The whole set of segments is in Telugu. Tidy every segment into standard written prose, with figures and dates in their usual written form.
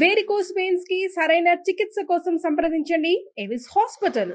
వేరికోస్ వెయిన్స్ కి సరైన చికిత్స కోసం సంప్రదించండి ఎవిస్ హాస్పిటల్.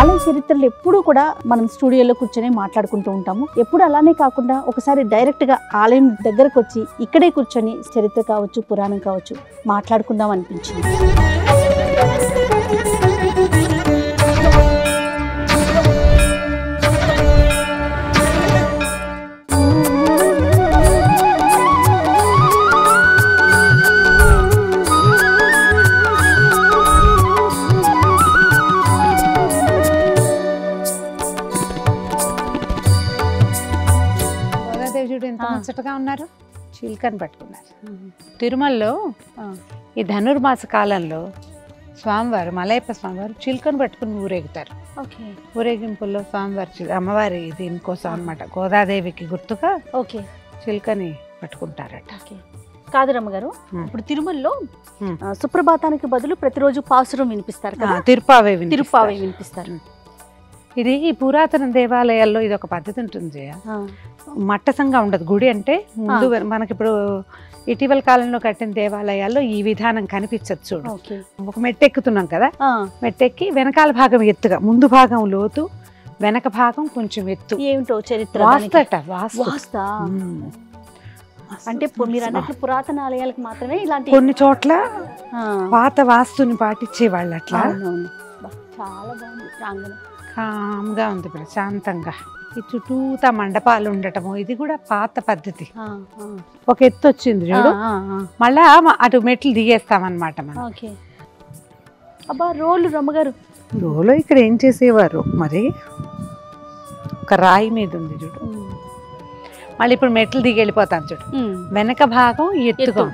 ఆలయ చరిత్రలు ఎప్పుడూ కూడా మనం స్టూడియోలో కూర్చొని మాట్లాడుకుంటూ ఉంటాము. ఎప్పుడు అలానే కాకుండా ఒకసారి డైరెక్ట్గా ఆలయం దగ్గరకు వచ్చి ఇక్కడే కూర్చొని చరిత్ర కావచ్చు, పురాణం కావచ్చు మాట్లాడుకుందాం అనిపించింది. ఎంత ముచ్చటగా ఉన్నారు, చిలుకని పట్టుకున్నారు. తిరుమలలో ఈ ధనుర్మాస కాలంలో స్వామివారు, మలయప్ప స్వామివారు చిలుకను పట్టుకుని ఊరేగుతారు. ఊరేగింపుల్లో స్వామివారి అమ్మవారి దీనికోసం అనమాట, గోదాదేవికి గుర్తుగా చిలుకని పట్టుకుంటారట. కాదు రమ్మగారు, ఇప్పుడు తిరుమలలో సుప్రభాతానికి బదులు ప్రతిరోజు పాసురం వినిపిస్తారు కదా, తిరుపావే వినిపిస్తారు. ఇది ఈ పురాతన దేవాలయాల్లో ఇది ఒక పద్ధతి ఉంటుంది. మట్టసంగా ఉండదు గుడి అంటే. ముందు మనకి ఇప్పుడు ఇటీవల కాలంలో కట్టిన దేవాలయాల్లో ఈ విధానం కనిపించదు. చూడు, ఒక మెట్టు ఎక్కుతున్నాం కదా, మెట్టెక్కి వెనకాల భాగం ఎత్తుగా, ముందు భాగం లోతు, వెనక భాగం కొంచెం ఎత్తు. ఏమిటో చరిత్ర వాస్తా అంటే మీరు అన్నట్లు పురాతన ఆలయాలకు మాత్రమే ఇలాంటి, కొన్ని చోట్ల పాత వాస్తుని పాటించే వాళ్ళు అట్లా. చాలా బాగుంది, ప్రాంగణం కామ్గా ఉంది, ప్రశాంతంగా. ఈ చుట్టూతా మండపాలు ఉండటము ఇది కూడా పాత పద్ధతి. ఒక ఎత్తు వచ్చింది చూడు, మళ్ళా అటు మెట్లు దిగేస్తామన్నమాట మనం. అబ్బా రోలు రమ్మగారు, రోలు ఇక్కడ ఏం చేసేవారు మరి, ఒక రాయి మీద ఉంది చూడు. మళ్ళీ ఇప్పుడు మెట్లు దిగి వెళ్ళిపోతాం చూడు, వెనక భాగం ఎత్తుగా.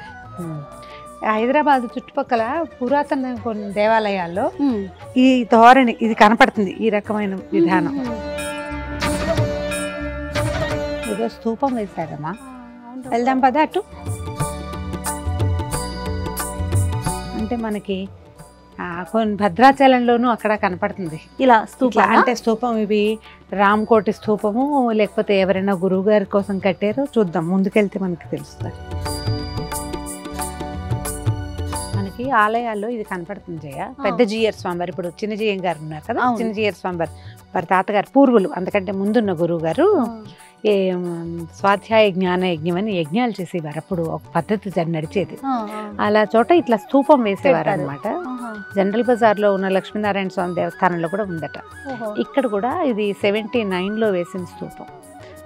హైదరాబాద్ చుట్టుపక్కల పురాతన కొన్ని దేవాలయాల్లో ఈ ధోరణి ఇది కనపడుతుంది, ఈ రకమైన విధానం. ఏదో స్తూపం వేశారమ్మా, వెళ్దాం పద అటు. అంటే మనకి కొన్ని భద్రాచలంలోనూ అక్కడ కనపడుతుంది ఇలా స్తూపం. అంటే స్తూపం ఇవి రామకోటి స్తూపము, లేకపోతే ఎవరైనా గురువు గారి కోసం కట్టారో చూద్దాం, ముందుకెళ్తే మనకి తెలుస్తుంది. ఆలయాల్లో ఇది కనపడుతుంది జయ. పెద్ద జీయర్ స్వామివారు, ఇప్పుడు చిన్న జీయం గారు ఉన్నారు కదా, చిన్న జీయర్ స్వామివారు వారి తాతగారు పూర్వులు, అంతకంటే ముందున్న గురువు గారు స్వాధ్యాయ జ్ఞాన యజ్ఞం అని యజ్ఞాలు చేసేవారు. అప్పుడు ఒక పద్ధతి నడిచేది. అలా చోట ఇట్లా స్తూపం వేసేవారు అనమాట. జనరల్ బజార్లో ఉన్న లక్ష్మీనారాయణ స్వామి దేవస్థానంలో కూడా ఉందట. ఇక్కడ కూడా ఇది 79లో వేసిన స్తూపం.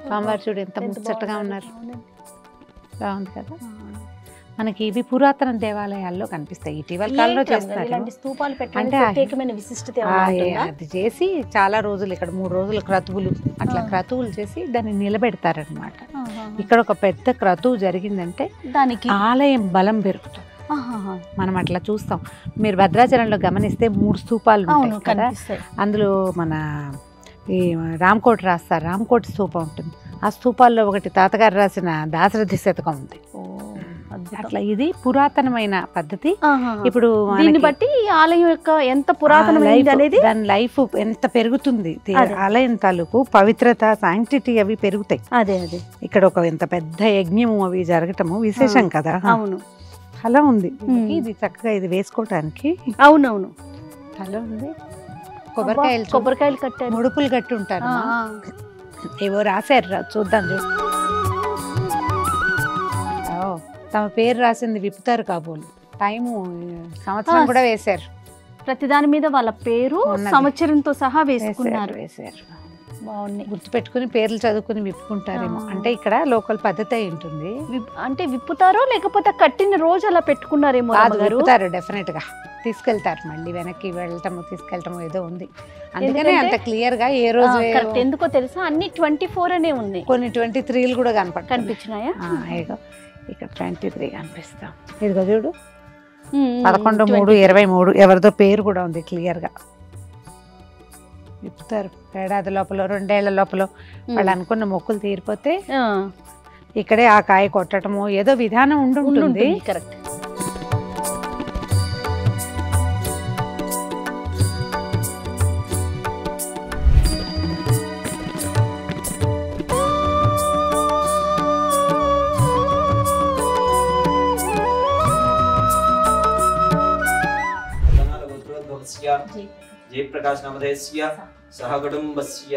స్వామివారు చూడు ఎంత ముచ్చటగా ఉన్నారు, బాగుంది కదా. మనకి ఇవి పురాతన దేవాలయాల్లో కనిపిస్తాయి. ఇటీవల కాలంలో చేస్తారు. అది చేసి చాలా రోజులు, ఇక్కడ 3 రోజులు క్రతువులు, అట్లా క్రతువులు చేసి దాన్ని నిలబెడతారనమాట. ఇక్కడ ఒక పెద్ద క్రతువు జరిగిందంటే దానికి ఆలయం బలం పెరుగుతుంది. మనం అట్లా చూస్తాం. మీరు భద్రాచలంలో గమనిస్తే 3 స్తూపాలు ఉంటాయి కదా, అందులో మన ఈ రామకోటి రాస్తారు, రామకోటి స్తూపం ఉంటుంది. ఆ స్తూపాల్లో ఒకటి తాతగారు రాసిన దాశరథి శతకం ఉంది. అట్లా ఇది పురాతనమైన పద్ధతి. ఇప్పుడు దీన్ని బట్టి ఆలయం యొక్క ఎంత పురాతనమైనది అనేది, దాని లైఫ్ ఎంత పెరుగుతుంది, ఆలయం తాలూకు పవిత్రత, శాంక్టిటీ అవి పెరుగుతాయి. అదే అదే ఇక్కడ ఒక ఎంత పెద్ద యజ్ఞము అవి జరగటము విశేషం కదా. అవును, అలా ఉంది. ఇది చక్కగా ఇది వేసుకోవటానికి. అవునవును, అలా ఉంది. కొబ్బరికాయలు కట్టారు, ముడుపులు కట్టి ఉంటారు, ఏవో రాశారు, చూద్దాం చూడు. తమ పేరు రాసింది విప్పుతారు కాబోలు, టైము సంవత్సరం కూడా వేశారు. ప్రతిదాని మీద వాళ్ళ పేరు సంవత్సరంతో సహా వేసుకున్నారు. బాగున్నాయి, గుర్తుపెట్టుకుని పేర్లు చదువుకుని విప్పుకుంటారేమో. అంటే ఇక్కడ లోకల్ పద్ధతి అయి ఉంటుంది. అంటే విప్పుతారో లేకపోతే కట్టిన రోజు అలా పెట్టుకున్నారేమో. విప్పుతారు, డెఫినెట్ గా తీసుకెళ్తారు, మళ్ళీ వెనక్కి వెళ్ళటము తీసుకెళ్ళటము ఏదో ఉంది. అందుకనే అంత క్లియర్ గా ఏ రోజు ఎందుకో తెలుసా, అన్ని 24 అనే ఉన్నాయి, కొన్ని 23 కూడా కనిపించినాయా. ఇక్కడ 23 కనిపిస్తాం. ఇదిగో చూడు 11/3/23 ఎవరిదో పేరు కూడా ఉంది క్లియర్గా. చెప్తారు ఏడాది లోపల 2 ఏళ్ల లోపల వాళ్ళు అనుకున్న మొక్కులు తీరిపోతే ఇక్కడే ఆ కాయ కొట్టడము ఏదో విధానం ఉండుంటుంది. కరెక్ట్. జయప్రకాశ్ నామధేయస్య సహ కుటుంబస్య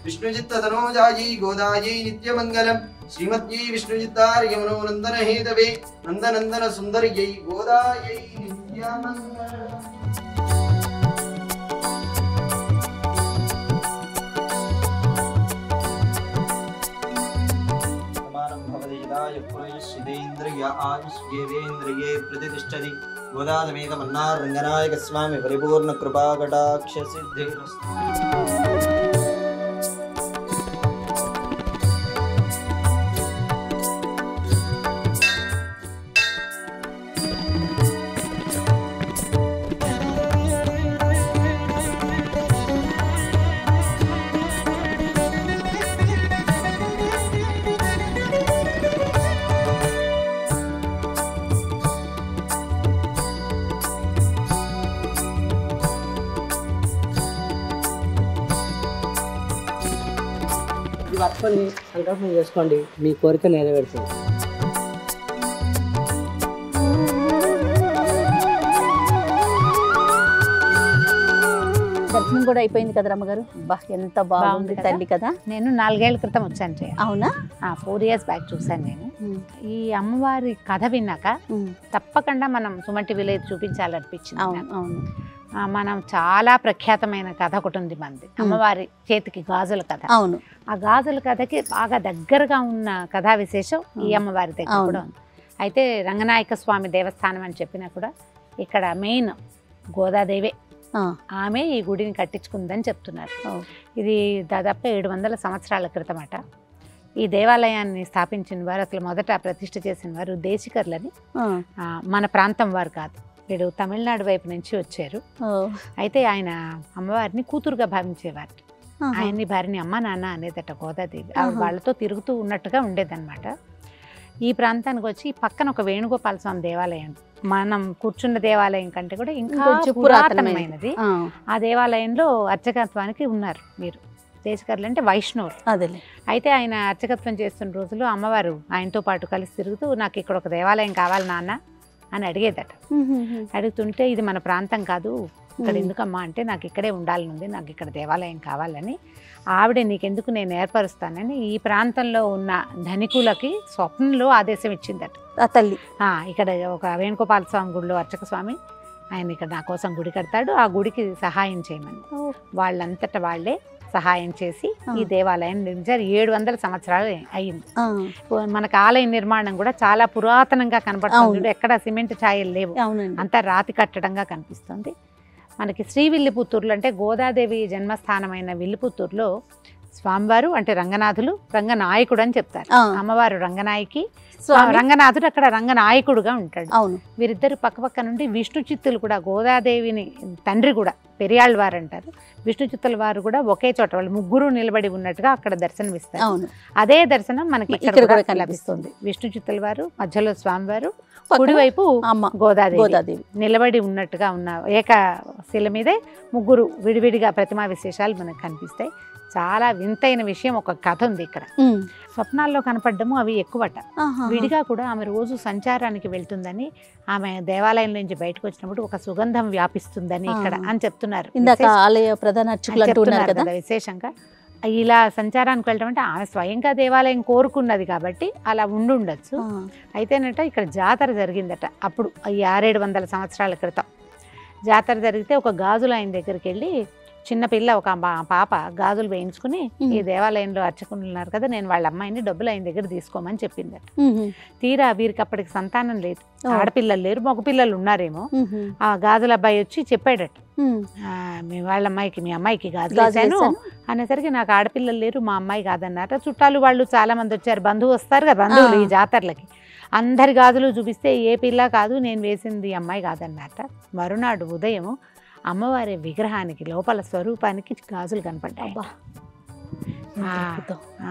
విష్ణుజిత్తనోజాయీ గోదాయీ నిత్యమంగళం శ్రీమద్యై విష్ణుజిత్తార్యమనో నందన హేతవే నందనందన సుందర్యై గోదాయై నిత్యమంగళం. సమానం భవతి యదాయ పురుషిదేంద్రియ ఆయుష్యేంద్రియే ప్రతిష్టతి గోదాదమేకమన్నార్ రంగనాయక స్వామి పరిపూర్ణ కృపా కటాక్ష సిద్ధిరస్తు. పట్టుకొని సంకల్పం చేసుకోండి, మీ కోరిక నెరవేరుతుంది. దర్శనం కూడా అయిపోయింది కదా రమ్మగారు. బా ఎంత బాగుంది తల్లి కదా. నేను 4 ఏళ్ల క్రితం వచ్చాను చేయ. అవునా? 4 years బ్యాక్ చూసాను నేను. ఈ అమ్మవారి కథ విన్నాక తప్పకుండా మనం సుమన్ టీవీలో చూపించాలనిపించింది. అవును. మనం చాలా ప్రఖ్యాతమైన కథ ఒకటి ఉంది మనది, అమ్మవారి చేతికి గాజుల కథ. అవును. ఆ గాజుల కథకి బాగా దగ్గరగా ఉన్న కథా విశేషం ఈ అమ్మవారి దగ్గర కూడా ఉంది. అయితే రంగనాయక స్వామి దేవస్థానం అని చెప్పినా కూడా ఇక్కడ మెయిన్ గోదాదేవే, ఆమె ఈ గుడిని కట్టించుకుందని చెప్తున్నారు. ఇది దాదాపు 700 సంవత్సరాల క్రితమట. ఈ దేవాలయాన్ని స్థాపించిన వారు, అసలు మొదట ప్రతిష్ఠ చేసిన వారు దేశికర్లని, మన ప్రాంతం వారు కాదు, వీడు తమిళనాడు వైపు నుంచి వచ్చారు. అయితే ఆయన అమ్మవారిని కూతురుగా భావించేవారు. ఆయన్ని భార్యని అమ్మ నాన్న అనేదట గోదాదేవి. వాళ్ళతో తిరుగుతూ ఉన్నట్టుగా ఉండేదన్నమాట. ఈ ప్రాంతానికి వచ్చి పక్కన ఒక వేణుగోపాల స్వామి దేవాలయం, మనం కూర్చున్న దేవాలయం కంటే కూడా ఇంకా పురాతనమైనది. ఆ దేవాలయంలో అర్చకత్వానికి ఉన్నారు మీరు. దేశకర్లు అంటే వైష్ణవులు. అదే. అయితే ఆయన అర్చకత్వం చేస్తున్న రోజుల్లో అమ్మవారు ఆయనతో పాటు కలిసి తిరుగుతూ నాకు ఇక్కడ ఒక దేవాలయం కావాలి నాన్న అని అడిగేదట. అడుగుతుంటే ఇది మన ప్రాంతం కాదు, ఇక్కడ ఎందుకమ్మా అంటే నాకు ఇక్కడే ఉండాలని ఉంది, నాకు ఇక్కడ దేవాలయం కావాలని. ఆవిడ నీకెందుకు నేను ఏర్పరుస్తానని ఈ ప్రాంతంలో ఉన్న ధనికులకి స్వప్నంలో ఆదేశం ఇచ్చిందట ఆ తల్లి. ఇక్కడ ఒక వేణుగోపాల స్వామి గుడిలో అర్చక స్వామి ఆయన ఇక్కడ నా కోసం గుడి కడతాడు, ఆ గుడికి సహాయం చేయమని వాళ్ళంతటా వాళ్ళే సహాయం చేసి ఈ దేవాలయం నిర్మించారు. 700 సంవత్సరాలు అయ్యింది. మనకు ఆలయ నిర్మాణం కూడా చాలా పురాతనంగా కనపడుతుంది. ఎక్కడ సిమెంట్ ఛాయలు లేవు, అంతా రాతి కట్టడంగా కనిపిస్తుంది. మనకి శ్రీవిల్లిపుత్తూరులో అంటే గోదాదేవి జన్మస్థానమైన విల్లిపుత్తూరులో స్వామివారు అంటే రంగనాథులు రంగనాయకుడు అని చెప్తారు. అమ్మవారు రంగనాయకి, రంగనాథుడు అక్కడ రంగనాయకుడుగా ఉంటాడు. అవును. వీరిద్దరు పక్కపక్క నుండి విష్ణు చిత్తులు కూడా, గోదాదేవిని తండ్రి కూడా పెరియాళ్ళ వారు అంటారు, విష్ణు చిత్తుల వారు కూడా ఒకే చోట వాళ్ళు ముగ్గురు నిలబడి ఉన్నట్టుగా అక్కడ దర్శనమిస్తారు. అదే దర్శనం మనకి ఇక్కడ లభిస్తుంది. విష్ణు చిత్తుల వారు మధ్యలో స్వామివారు, కుడివైపు గోదాదేవి నిలబడి ఉన్నట్టుగా ఉన్న ఏకశిల మీదే ముగ్గురు విడివిడిగా ప్రతిమా విశేషాలు మనకు కనిపిస్తాయి. చాలా వింతైన విషయం, ఒక కథ ఉంది ఇక్కడ. స్వప్నాల్లో కనపడ్డము అవి ఎక్కువట. విడిగా కూడా ఆమె రోజు సంచారానికి వెళ్తుందని, ఆమె దేవాలయం నుంచి బయటకు వచ్చినప్పుడు ఒక సుగంధం వ్యాపిస్తుందని ఇక్కడ అని చెప్తున్నారు. విశేషంగా ఇలా సంచారానికి వెళ్ళడం అంటే ఆమె స్వయంగా దేవాలయం కోరుకున్నది కాబట్టి అలా ఉండుండొచ్చు. అయితేనట ఇక్కడ జాతర జరిగిందట. అప్పుడు 600-700 సంవత్సరాల క్రితం జాతర జరిగితే ఒక గాజులు ఆయన దగ్గరికి వెళ్ళి చిన్నపిల్ల ఒక పాప గాజులు వేయించుకుని ఈ దేవాలయంలో అర్చకులు ఉన్నారు కదా, నేను వాళ్ళ అమ్మాయిని డబ్బులు ఆయన దగ్గర తీసుకోమని చెప్పిందట. తీరా వీరికి అప్పటికి సంతానం లేదు, ఆడపిల్లలు లేరు, మగపిల్లలు ఉన్నారేమో. ఆ గాజుల అబ్బాయి వచ్చి చెప్పాడట, మీ వాళ్ళ అమ్మాయికి మీ అమ్మాయికి గాజులు వేసాను అనేసరికి నాకు ఆడపిల్లలు లేరు, మా అమ్మాయి కాదన్నారట. చుట్టాలు వాళ్ళు చాలా మంది వచ్చారు, బంధువు వస్తారు కదా బంధువులు ఈ జాతరలకి, అందరి గాజులు చూపిస్తే ఏ పిల్ల కాదు నేను వేసింది అమ్మాయి కాదన్నట. మరునాడు ఉదయం అమ్మవారి విగ్రహానికి లోపల స్వరూపానికి గాజులు కనపడ్డాయి.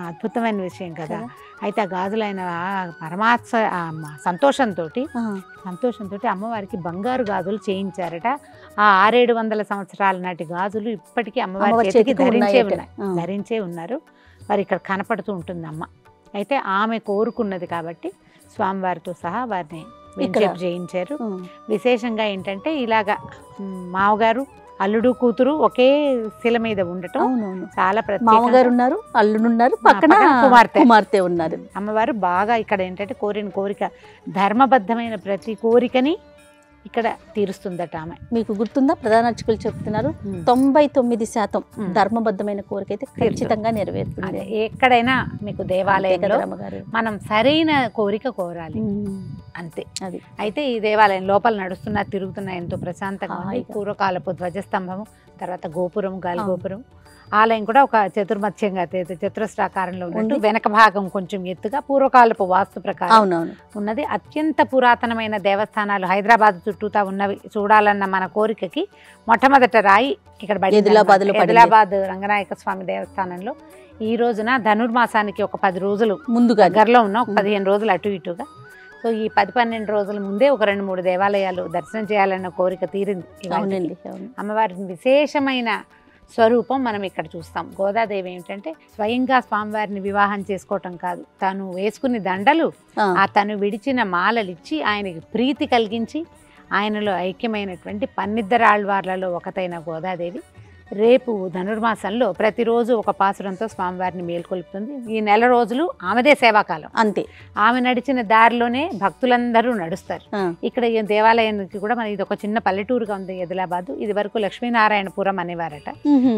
అద్భుతమైన విషయం కదా. అయితే ఆ గాజులు ఆయన సంతోషంతో అమ్మవారికి బంగారు గాజులు చేయించారట. ఆ 600-700 సంవత్సరాల నాటి గాజులు ఇప్పటికీ అమ్మవారి చేతికి ధరించే ఉన్నారు. వారు ఇక్కడ కనపడుతూ ఉంటుంది అమ్మ. అయితే ఆమె కోరుకున్నది కాబట్టి స్వామివారితో సహా వారిని వెంచేపు చేయించారు. విశేషంగా ఏంటంటే ఇలాగా మామగారు అల్లుడు కూతురు ఒకే శిల మీద ఉండటం చాలా ప్రత్యేకం. మామగారు ఉన్నారు, అల్లుడు ఉన్నారు, పక్కన కుమార్తె ఉన్నారు. అమ్మవారు బాగా ఇక్కడ ఏంటంటే కోరిన కోరిక, ధర్మబద్ధమైన ప్రతి కోరికని ఇక్కడ తీరుస్తుందట ఆమె. మీకు గుర్తుందా, ప్రధాన అర్చకులు చెప్తున్నారు 99% ధర్మబద్ధమైన కోరిక అయితే ఖచ్చితంగా నెరవేరుతుంది. ఎక్కడైనా మీకు దేవాలయంలో మనం సరైన కోరిక కోరాలి అంతే. అయితే ఈ దేవాలయం లోపల నడుస్తున్నా తిరుగుతున్నా ఎంతో ప్రశాంతంగా ఉంది. పూర్వకాలపు ధ్వజస్తంభము, తర్వాత గోపురం, గాలి గోపురం. ఆలయం కూడా ఒక చతుర్మధ్యంగా చతురస్రాకారంలో ఉన్నట్టు, వెనక భాగం కొంచెం ఎత్తుగా పూర్వకాలపు వాస్తు ప్రకారం ఉన్నది. అత్యంత పురాతనమైన దేవస్థానాలు హైదరాబాద్ చుట్టూతా ఉన్నవి చూడాలన్న మన కోరికకి మొట్టమొదట రాయి ఇక్కడ ఆదిలాబాద్ రంగనాయక స్వామి దేవస్థానంలో ఈ రోజున ధనుర్మాసానికి ఒక 10 రోజులు ముందుగా దగ్గరలో ఉన్న ఒక 15 రోజులు అటు ఇటుగా. సో ఈ 10-12 రోజుల ముందే ఒక 2-3 దేవాలయాలు దర్శనం చేయాలన్న కోరిక తీరింది. అమ్మవారి విశేషమైన స్వరూపం మనం ఇక్కడ చూస్తాం. గోదాదేవి ఏమిటంటే స్వయంగా స్వామివారిని వివాహం చేసుకోవటం కాదు, తను వేసుకుని దండలు, తను విడిచిన మాలలిచ్చి ఆయనకి ప్రీతి కలిగించి ఆయనలో ఐక్యమైనటువంటి 12 ఆళ్వార్లలో ఒకతైన గోదాదేవి రేపు ధనుర్మాసంలో ప్రతిరోజు ఒక పాసురంతో స్వామివారిని మేల్కొల్పుతుంది. ఈ నెల రోజులు ఆమెదే సేవాకాలం అంతే. ఆమె నడిచిన దారిలోనే భక్తులందరూ నడుస్తారు. ఇక్కడ ఈ దేవాలయానికి కూడా మన ఇది ఒక చిన్న పల్లెటూరుగా ఉంది ఆదిలాబాద్. ఇది వరకు లక్ష్మీనారాయణపురం అనేవారట.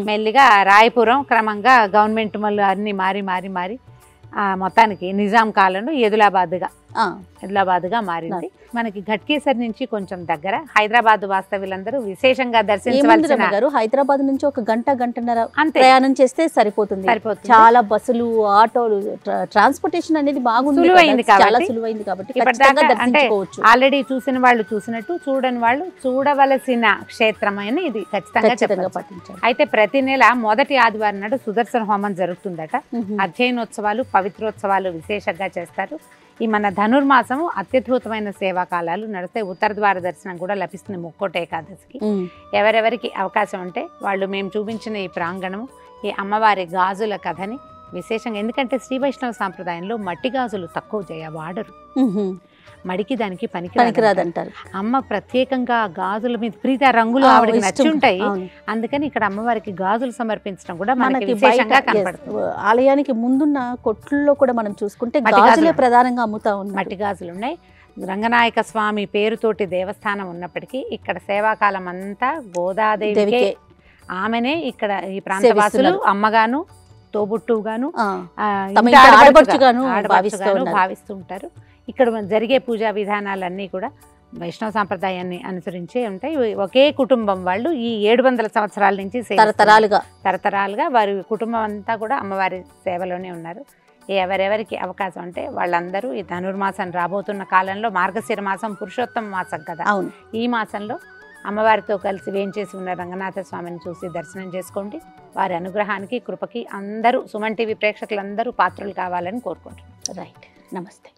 మెల్లిగా రాయపురం, క్రమంగా గవర్నమెంట్ మళ్ళీ అన్ని మారి మొత్తానికి నిజాం కాలంలో ఆదిలాబాద్గా మారింది. మనకి ఘట్కేసర్ నుంచి కొంచెం దగ్గర. హైదరాబాద్ వాస్తవ్యులందరూ విశేషంగా దర్శించవలసిన హైదరాబాద్ నుంచి ఒక గంటన్నర ప్రయాణం చేస్తే సరిపోతుంది. చాలా బస్సులు, ఆటోలు, ట్రాన్స్పోర్టేషన్ అనేది బాగుంది, చాలా సులువైంది కాబట్టి ఆల్రెడీ చూసిన వాళ్ళు చూసినట్టు, చూడని వాళ్ళు చూడవలసిన క్షేత్రం అని ఇది ఖచ్చితంగా పట్టించారు. అయితే ప్రతి నెల మొదటి ఆదివారం నాడు సుదర్శన హోమం జరుగుతుందట. అధ్యయనోత్సవాలు, పవిత్రోత్సవాలు విశేషంగా చేస్తారు. ఈ మన ధనుర్మాసము అత్యద్భుతమైన సేవాకాలాలు నడిస్తే ఉత్తర ద్వార దర్శనం కూడా లభిస్తుంది ముక్కోటి ఏకాదశికి. ఎవరెవరికి అవకాశం ఉంటే వాళ్ళు మేము చూపించిన ఈ ప్రాంగణము, ఈ అమ్మవారి గాజుల కథని విశేషంగా, ఎందుకంటే శ్రీ వైష్ణవ సాంప్రదాయంలో మట్టి గాజులు తక్కువ వాడరు, మడికి దానికి పనికిరాదంటారు. అమ్మ ప్రత్యేకంగా గాజుల మీద ప్రీతి, రంగులు ఆవిడకి నచ్చి ఉంటాయి. అందుకని ఇక్కడ అమ్మవారికి గాజులు సమర్పించడం కూడా మనకి విశేషంగా కనపడుతుంది. ఆలయానికి ముందున్న కొట్లలో కూడా మనం చూసుకుంటే గాజులే ప్రధానంగా అమ్ముతా ఉన్నాయి, మట్టి గాజులు ఉన్నాయి. రంగనాయక స్వామి పేరుతోటి దేవస్థానం ఉన్నప్పటికీ ఇక్కడ సేవాకాలం అంతా గోదాదేవికే, ఆమెనే ఇక్కడ ఈ ప్రాంతవాసులు అమ్మగాను, తోబుట్టుగాను, ఆడపడుచుగాను భావిస్తూ ఉంటారు. ఇక్కడ జరిగే పూజా విధానాలన్నీ కూడా వైష్ణవ సాంప్రదాయాన్ని అనుసరించే ఉంటాయి. ఒకే కుటుంబం వాళ్ళు ఈ 700 సంవత్సరాల నుంచి తరతరాలుగా వారి కుటుంబం అంతా కూడా అమ్మవారి సేవలోనే ఉన్నారు. ఎవరెవరికి అవకాశం అంటే వాళ్ళందరూ ఈ ధనుర్మాసం రాబోతున్న కాలంలో, మార్గశిర మాసం పురుషోత్తమ మాసం కదా, ఈ మాసంలో అమ్మవారితో కలిసి వేంచేసి ఉన్న రంగనాథ స్వామిని చూసి దర్శనం చేసుకోండి. వారి అనుగ్రహానికి, కృపకి అందరూ సుమన్ టీవీ ప్రేక్షకులందరూ పాత్రలు కావాలని కోరుకుంటున్నాను. రైట్, నమస్తే.